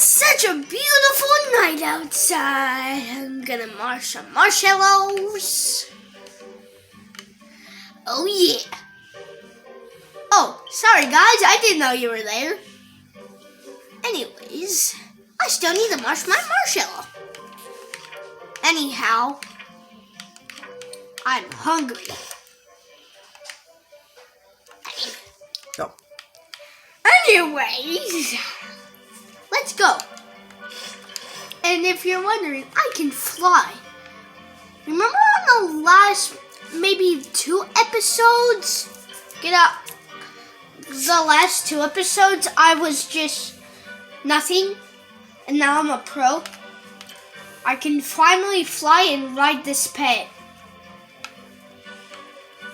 It's such a beautiful night outside. I'm gonna marsh some marshmallows. Oh yeah. Oh, sorry guys, I didn't know you were there. Anyways, I still need to marsh my marshmallow. Anyhow, I'm hungry. Go. Anyways, let's go. And if you're wondering, I can fly. Remember on the last maybe 2 episodes? Get up. The last 2 episodes, I was just nothing. And now I'm a pro. I can finally fly and ride this pet.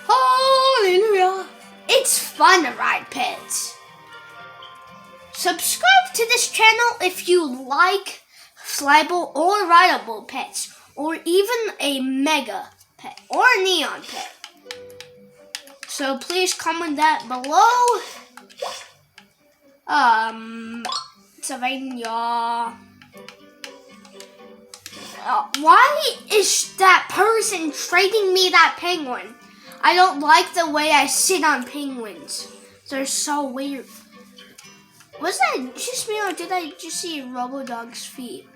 Hallelujah. It's fun to ride pets. Subscribe to this channel if you like flyable or rideable pets, or even a mega pet or a neon pet. So please comment that below. Why is that person trading me that penguin? I don't like the way I sit on penguins. They're so weird. Was that just me or did I just see Robodog's feet?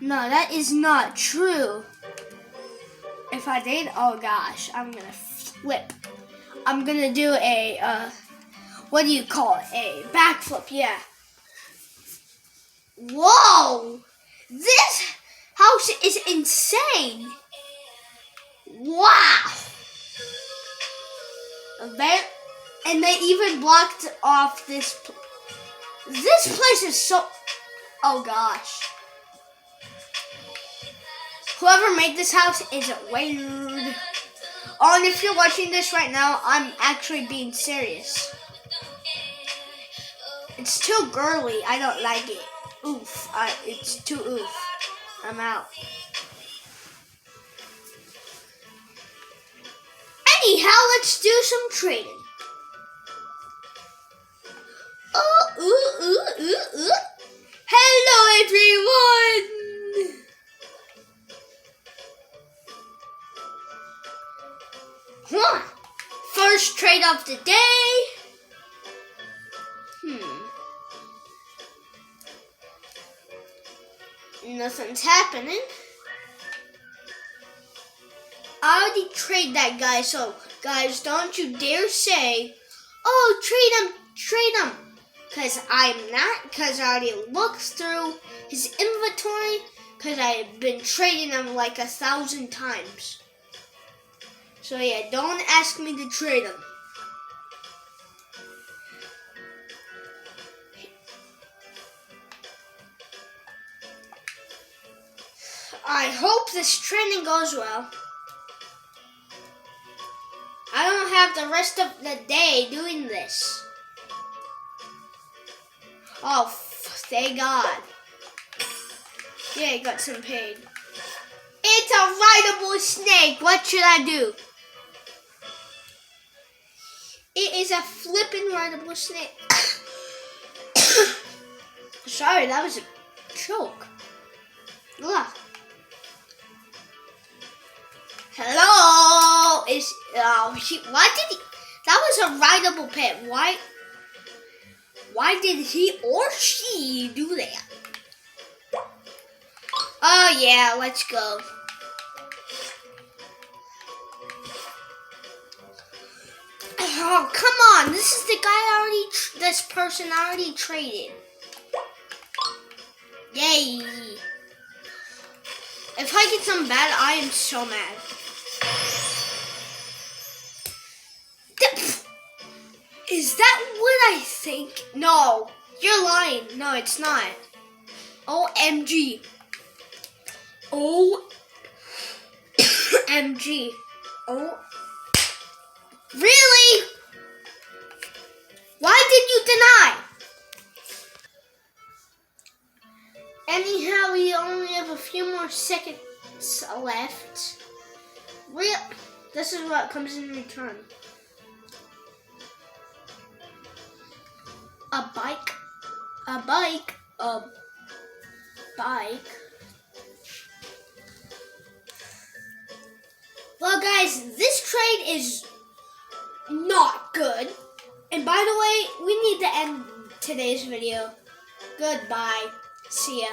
No, that is not true. If I did, oh gosh, I'm gonna flip. I'm gonna do a, what do you call it? A backflip, yeah. Whoa! This house is insane! Wow! And they even blocked off this. This place is so. Oh gosh. Whoever made this house is weird. Oh, and if you're watching this right now, I'm actually being serious. It's too girly. I don't like it. Oof. It's too oof. I'm out. Anyhow, let's do some trading. Hello, everyone. First trade of the day. Nothing's happening. I already traded that guy, so guys, don't you dare say, oh, trade him. Because I'm not, because I already looked through his inventory, because I've been trading him like 1,000 times. So yeah, don't ask me to trade him. I hope this training goes well. I don't have the rest of the day doing this. Oh, thank God. Yeah, I got some paid. It's a rideable snake. What should I do? It is a flippin' rideable snake. Sorry, that was a choke. Ugh. Hello. Why did he? That was a rideable pet. Why did he or she do that? Oh yeah, let's go. Oh come on! This is the guy this person already traded. Yay! If I get some bad, I am so mad. Is that what I think? No, you're lying. No, it's not. OMG. OMG. Oh. Really? Why did you deny? Anyhow, we only have a few more seconds left. This is what comes in return. A bike A bike. A bike. Well, guys, this trade is not good. And by the way, we need to end today's video. Goodbye. See ya.